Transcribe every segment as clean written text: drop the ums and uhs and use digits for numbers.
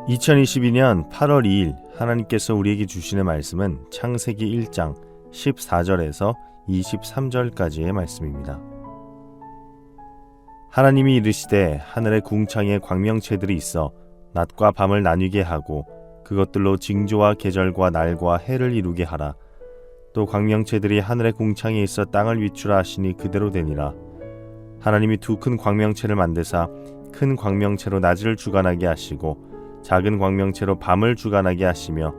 2022년 8월 2일 하나님께서 우리에게 주시는 말씀은 창세기 1장 14절에서 23절까지의 말씀입니다. 하나님이 이르시되 하늘의 궁창에 광명체들이 있어 낮과 밤을 나뉘게 하고 그것들로 징조와 계절과 날과 해를 이루게 하라. 또 광명체들이 하늘의 궁창에 있어 땅을 위추라 하시니 그대로 되니라. 하나님이 두 큰 광명체를 만드사 큰 광명체로 낮을 주관하게 하시고 작은 광명체로 밤을 주관하게 하시며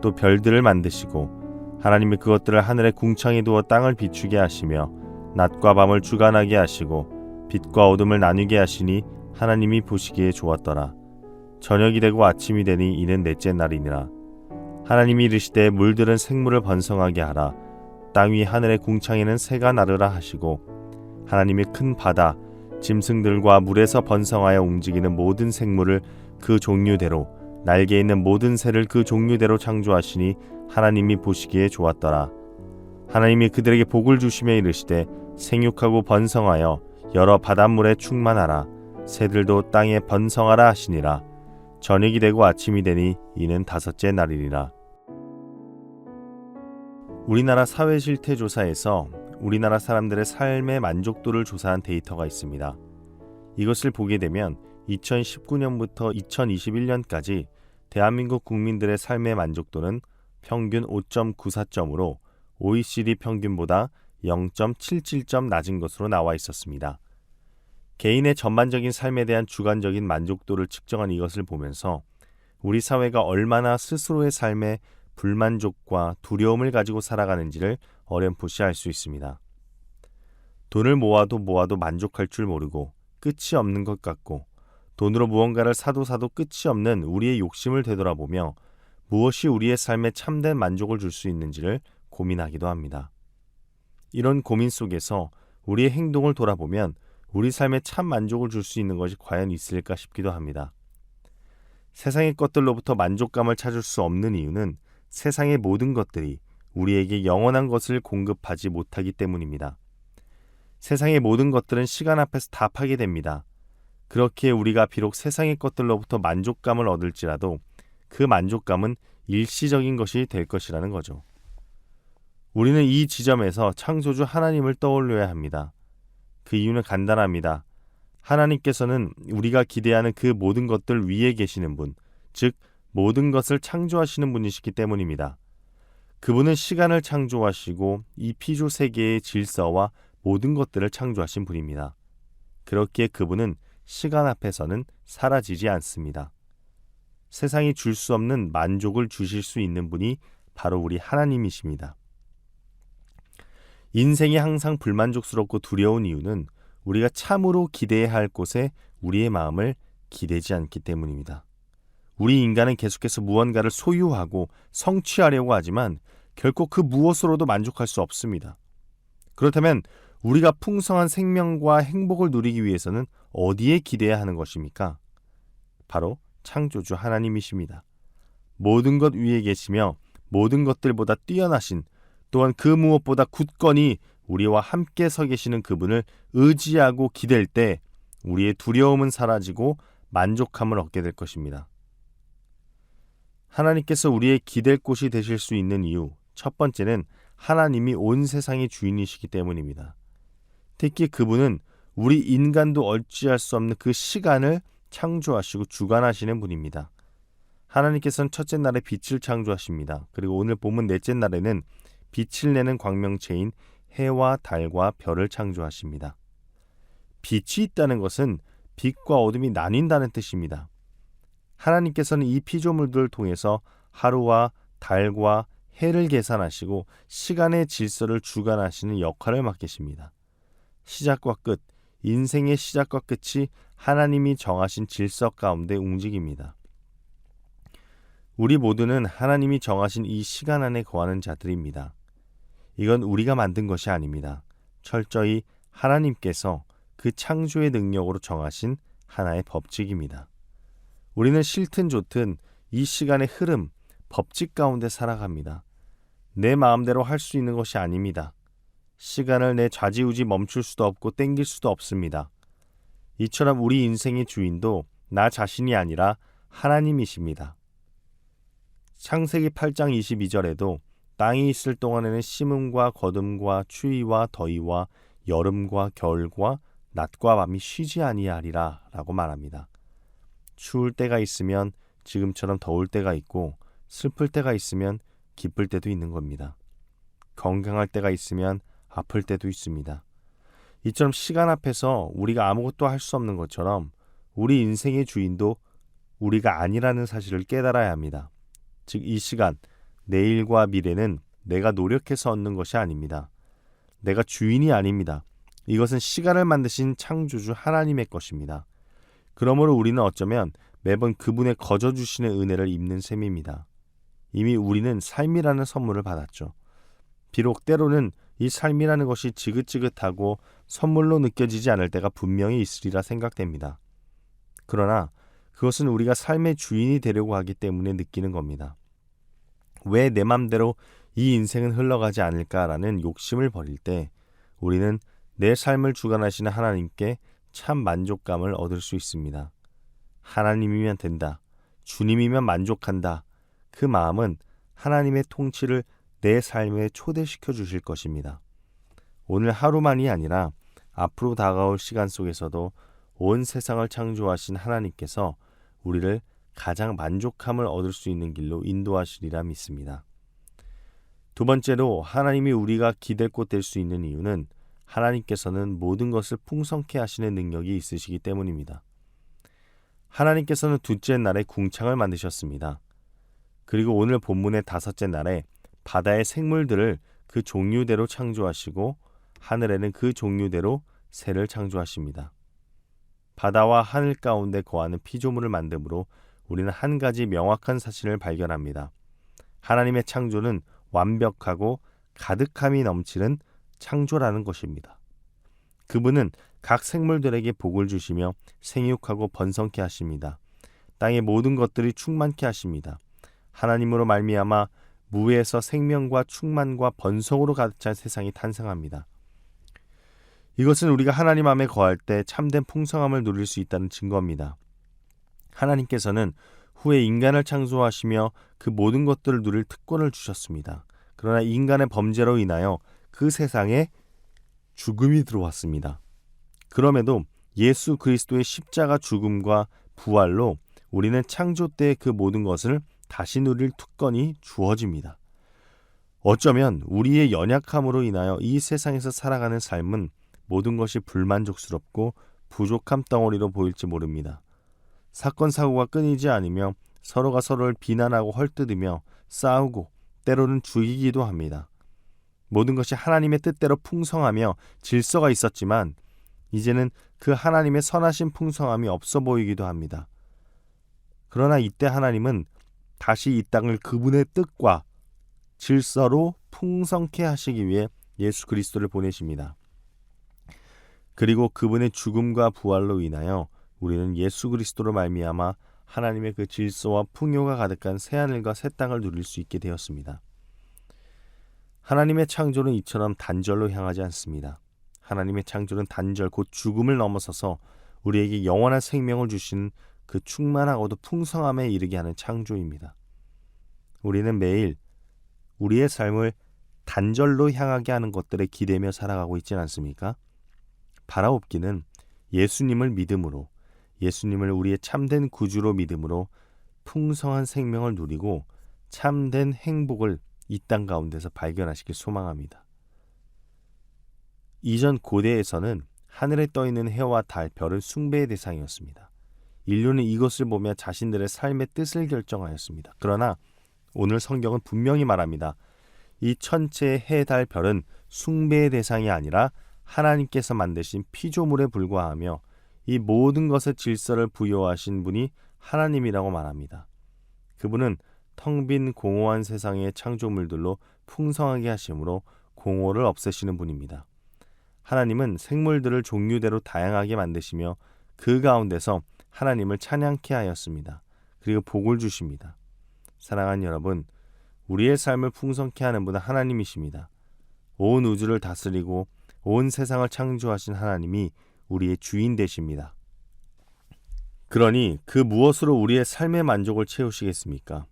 또 별들을 만드시고 하나님이 그것들을 하늘의 궁창에 두어 땅을 비추게 하시며 낮과 밤을 주관하게 하시고 빛과 어둠을 나뉘게 하시니 하나님이 보시기에 좋았더라. 저녁이 되고 아침이 되니 이는 넷째 날이니라. 하나님이 이르시되 물들은 생물을 번성하게 하라. 땅 위 하늘의 궁창에는 새가 나르라 하시고 하나님이 큰 바다 짐승들과 물에서 번성하여 움직이는 모든 생물을 그 종류대로 날개 있는 모든 새를 그 종류대로 창조하시니 하나님이 보시기에 좋았더라. 하나님이 그들에게 복을 주시며 이르시되 생육하고 번성하여 여러 바닷물에 충만하라. 새들도 땅에 번성하라 하시니라. 저녁이 되고 아침이 되니 이는 다섯째 날이니라. 우리나라 사회실태조사에서 우리나라 사람들의 삶의 만족도를 조사한 데이터가 있습니다. 이것을 보게 되면 2019년부터 2021년까지 대한민국 국민들의 삶의 만족도는 평균 5.94점으로 OECD 평균보다 0.77점 낮은 것으로 나와 있었습니다. 개인의 전반적인 삶에 대한 주관적인 만족도를 측정한 이것을 보면서 우리 사회가 얼마나 스스로의 삶에 불만족과 두려움을 가지고 살아가는지를 어렴풋이 알 수 있습니다. 돈을 모아도 만족할 줄 모르고 끝이 없는 것 같고 돈으로 무언가를 사도 끝이 없는 우리의 욕심을 되돌아보며 무엇이 우리의 삶에 참된 만족을 줄 수 있는지를 고민하기도 합니다. 이런 고민 속에서 우리의 행동을 돌아보면 우리 삶에 참 만족을 줄 수 있는 것이 과연 있을까 싶기도 합니다. 세상의 것들로부터 만족감을 찾을 수 없는 이유는 세상의 모든 것들이 우리에게 영원한 것을 공급하지 못하기 때문입니다. 세상의 모든 것들은 시간 앞에서 다 파괴됩니다. 그렇게 우리가 비록 세상의 것들로부터 만족감을 얻을지라도 그 만족감은 일시적인 것이 될 것이라는 거죠. 우리는 이 지점에서 창조주 하나님을 떠올려야 합니다. 그 이유는 간단합니다. 하나님께서는 우리가 기대하는 그 모든 것들 위에 계시는 분, 즉 모든 것을 창조하시는 분이시기 때문입니다. 그분은 시간을 창조하시고 이 피조 세계의 질서와 모든 것들을 창조하신 분입니다. 그렇기에 그분은 시간 앞에서는 사라지지 않습니다. 세상이 줄 수 없는 만족을 주실 수 있는 분이 바로 우리 하나님이십니다. 인생이 항상 불만족스럽고 두려운 이유는 우리가 참으로 기대해야 할 곳에 우리의 마음을 기대지 않기 때문입니다. 우리 인간은 계속해서 무언가를 소유하고 성취하려고 하지만 결코 그 무엇으로도 만족할 수 없습니다. 그렇다면 우리가 풍성한 생명과 행복을 누리기 위해서는 어디에 기대해야 하는 것입니까? 바로 창조주 하나님이십니다. 모든 것 위에 계시며 모든 것들보다 뛰어나신, 또한 그 무엇보다 굳건히 우리와 함께 서 계시는 그분을 의지하고 기댈 때 우리의 두려움은 사라지고 만족함을 얻게 될 것입니다. 하나님께서 우리의 기댈 곳이 되실 수 있는 이유, 첫 번째는 하나님이 온 세상의 주인이시기 때문입니다. 특히 그분은 우리 인간도 어찌할 수 없는 그 시간을 창조하시고 주관하시는 분입니다. 하나님께서는 첫째 날에 빛을 창조하십니다. 그리고 오늘 본문 넷째 날에는 빛을 내는 광명체인 해와 달과 별을 창조하십니다. 빛이 있다는 것은 빛과 어둠이 나뉜다는 뜻입니다. 하나님께서는 이 피조물들을 통해서 하루와 달과 해를 계산하시고 시간의 질서를 주관하시는 역할을 맡기십니다. 시작과 끝, 인생의 시작과 끝이 하나님이 정하신 질서 가운데 움직입니다. 우리 모두는 하나님이 정하신 이 시간 안에 거하는 자들입니다. 이건 우리가 만든 것이 아닙니다. 철저히 하나님께서 그 창조의 능력으로 정하신 하나의 법칙입니다. 우리는 싫든 좋든 이 시간의 흐름, 법칙 가운데 살아갑니다. 내 마음대로 할 수 있는 것이 아닙니다. 시간을 내 좌지우지 멈출 수도 없고 땡길 수도 없습니다. 이처럼 우리 인생의 주인도 나 자신이 아니라 하나님이십니다. 창세기 8장 22절에도 땅이 있을 동안에는 심음과 거둠과 추위와 더위와 여름과 겨울과 낮과 밤이 쉬지 아니하리라 라고 말합니다. 추울 때가 있으면 지금처럼 더울 때가 있고, 슬플 때가 있으면 기쁠 때도 있는 겁니다. 건강할 때가 있으면 아플 때도 있습니다. 이처럼 시간 앞에서 우리가 아무것도 할 수 없는 것처럼 우리 인생의 주인도 우리가 아니라는 사실을 깨달아야 합니다. 즉, 이 시간, 내일과 미래는 내가 노력해서 얻는 것이 아닙니다. 내가 주인이 아닙니다. 이것은 시간을 만드신 창조주 하나님의 것입니다. 그러므로 우리는 어쩌면 매번 그분의 거저 주시는 은혜를 입는 셈입니다. 이미 우리는 삶이라는 선물을 받았죠. 비록 때로는 이 삶이라는 것이 지긋지긋하고 선물로 느껴지지 않을 때가 분명히 있으리라 생각됩니다. 그러나 그것은 우리가 삶의 주인이 되려고 하기 때문에 느끼는 겁니다. 왜 내 맘대로 이 인생은 흘러가지 않을까라는 욕심을 버릴 때 우리는 내 삶을 주관하시는 하나님께 참 만족감을 얻을 수 있습니다. 하나님이면 된다, 주님이면 만족한다, 그 마음은 하나님의 통치를 내 삶에 초대시켜 주실 것입니다. 오늘 하루만이 아니라 앞으로 다가올 시간 속에서도 온 세상을 창조하신 하나님께서 우리를 가장 만족함을 얻을 수 있는 길로 인도하시리라 믿습니다. 두 번째로 하나님이 우리가 기댈 곳 될 수 있는 이유는 하나님께서는 모든 것을 풍성케 하시는 능력이 있으시기 때문입니다. 하나님께서는 둘째 날에 궁창을 만드셨습니다. 그리고 오늘 본문의 다섯째 날에 바다의 생물들을 그 종류대로 창조하시고 하늘에는 그 종류대로 새를 창조하십니다. 바다와 하늘 가운데 거하는 피조물을 만듦으로 우리는 한 가지 명확한 사실을 발견합니다. 하나님의 창조는 완벽하고 가득함이 넘치는 창조라는 것입니다. 그분은 각 생물들에게 복을 주시며 생육하고 번성케 하십니다. 땅의 모든 것들이 충만케 하십니다. 하나님으로 말미암아 무에서 생명과 충만과 번성으로 가득 찬 세상이 탄생합니다. 이것은 우리가 하나님 안에 거할 때 참된 풍성함을 누릴 수 있다는 증거입니다. 하나님께서는 후에 인간을 창조하시며 그 모든 것들을 누릴 특권을 주셨습니다. 그러나 인간의 범죄로 인하여 그 세상에 죽음이 들어왔습니다. 그럼에도 예수 그리스도의 십자가 죽음과 부활로 우리는 창조 때의 그 모든 것을 다시 누릴 특권이 주어집니다. 어쩌면 우리의 연약함으로 인하여 이 세상에서 살아가는 삶은 모든 것이 불만족스럽고 부족함 덩어리로 보일지 모릅니다. 사건 사고가 끊이지 않으며 서로가 서로를 비난하고 헐뜯으며 싸우고 때로는 죽이기도 합니다. 모든 것이 하나님의 뜻대로 풍성하며 질서가 있었지만 이제는 그 하나님의 선하신 풍성함이 없어 보이기도 합니다. 그러나 이때 하나님은 다시 이 땅을 그분의 뜻과 질서로 풍성케 하시기 위해 예수 그리스도를 보내십니다. 그리고 그분의 죽음과 부활로 인하여 우리는 예수 그리스도로 말미암아 하나님의 그 질서와 풍요가 가득한 새하늘과 새 땅을 누릴 수 있게 되었습니다. 하나님의 창조는 이처럼 단절로 향하지 않습니다. 하나님의 창조는 단절 곧 죽음을 넘어서서 우리에게 영원한 생명을 주시는 그 충만하고도 풍성함에 이르게 하는 창조입니다. 우리는 매일 우리의 삶을 단절로 향하게 하는 것들에 기대며 살아가고 있지 않습니까? 바라옵기는 예수님을 믿음으로, 예수님을 우리의 참된 구주로 믿음으로 풍성한 생명을 누리고 참된 행복을 이 땅 가운데서 발견하시길 소망합니다. 이전 고대에서는 하늘에 떠있는 해와 달, 별은 숭배의 대상이었습니다. 인류는 이것을 보며 자신들의 삶의 뜻을 결정하였습니다. 그러나 오늘 성경은 분명히 말합니다. 이 천체의 해, 달, 별은 숭배의 대상이 아니라 하나님께서 만드신 피조물에 불과하며 이 모든 것의 질서를 부여하신 분이 하나님이라고 말합니다. 그분은 텅 빈 공허한 세상의 창조물들로 풍성하게 하심으로 공허를 없애시는 분입니다. 하나님은 생물들을 종류대로 다양하게 만드시며 그 가운데서 하나님을 찬양케 하였습니다. 그리고 복을 주십니다. 사랑하는 여러분, 우리의 삶을 풍성케 하는 분은 하나님이십니다. 온 우주를 다스리고 온 세상을 창조하신 하나님이 우리의 주인 되십니다. 그러니 그 무엇으로 우리의 삶의 만족을 채우시겠습니까?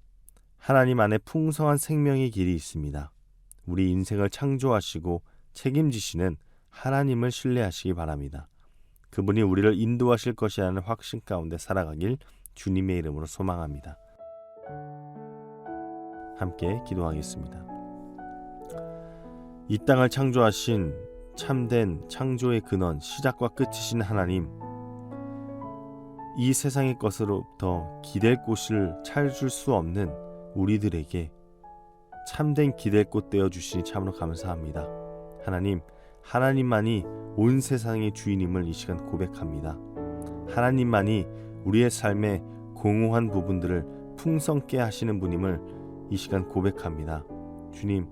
하나님 안에 풍성한 생명의 길이 있습니다. 우리 인생을 창조하시고 책임지시는 하나님을 신뢰하시기 바랍니다. 그분이 우리를 인도하실 것이라는 확신 가운데 살아가길 주님의 이름으로 소망합니다. 함께 기도하겠습니다. 이 땅을 창조하신 참된 창조의 근원, 시작과 끝이신 하나님, 이 세상의 것으로부터 기댈 곳을 찾을 수 없는 우리들에게 참된 기댈 곳 되어주시니 참으로 감사합니다. 하나님, 하나님만이 온 세상의 주인임을 이 시간 고백합니다. 하나님만이 우리의 삶의 공허한 부분들을 풍성케 하시는 분임을 이 시간 고백합니다. 주님,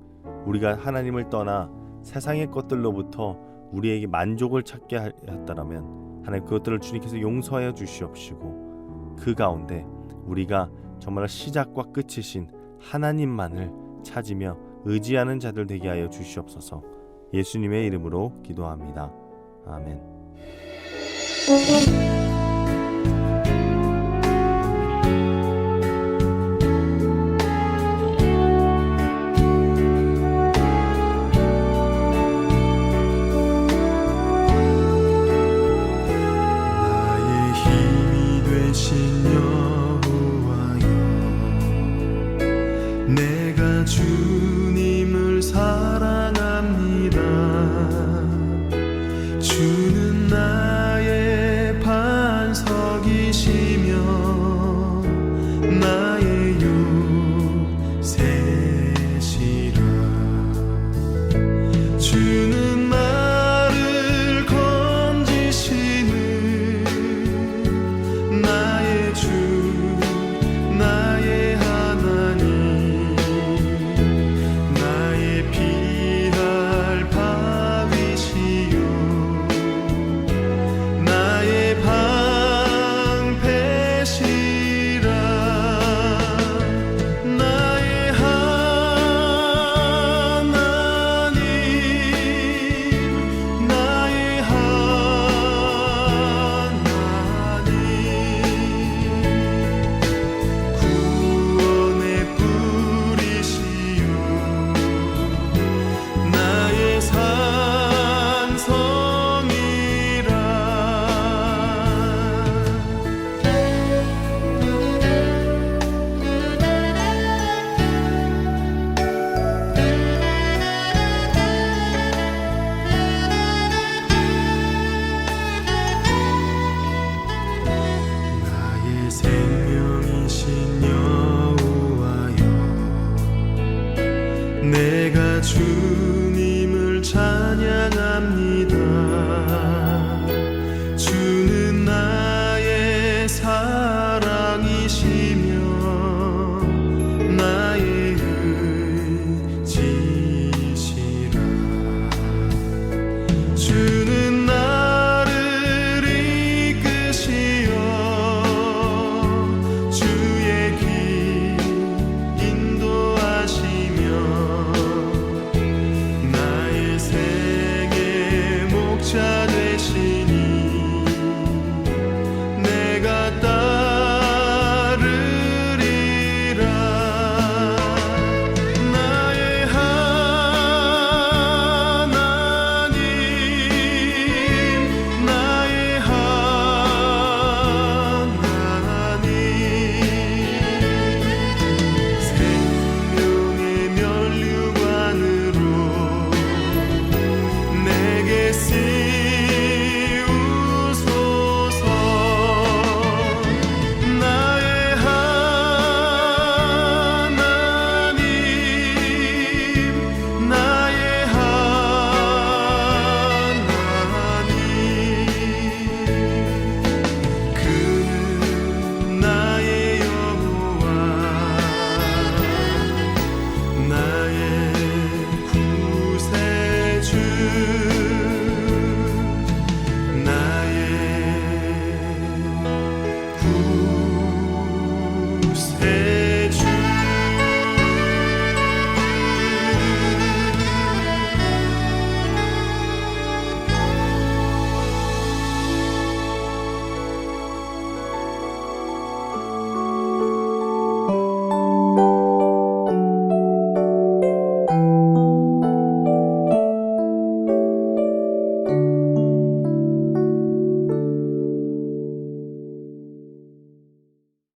우리가 하나님을 떠나 세상의 것들로부터 우리에게 만족을 찾게 하였다면 하나님, 그것들을 주님께서 용서하여 주시옵시고 그 가운데 우리가 정말 시작과 끝이신 하나님만을 찾으며 의지하는 자들 되게 하여 주시옵소서. 예수님의 이름으로 기도합니다. 아멘. 주님을 사랑합니다. 주는 나의 반석이시며 나의 요새시라. 주는 나를 건지시는 나의 주, 나의 하나님. 내가 주님을 찬양합니다. 주는 나의 사랑이시며 나의 의지시라. 주는 나를 이끄시어 주의 길 인도하시며 자 되시니 내가 따르리라. 나의 하나님, 나의 하나님, 생명의 면류관으로 내게 새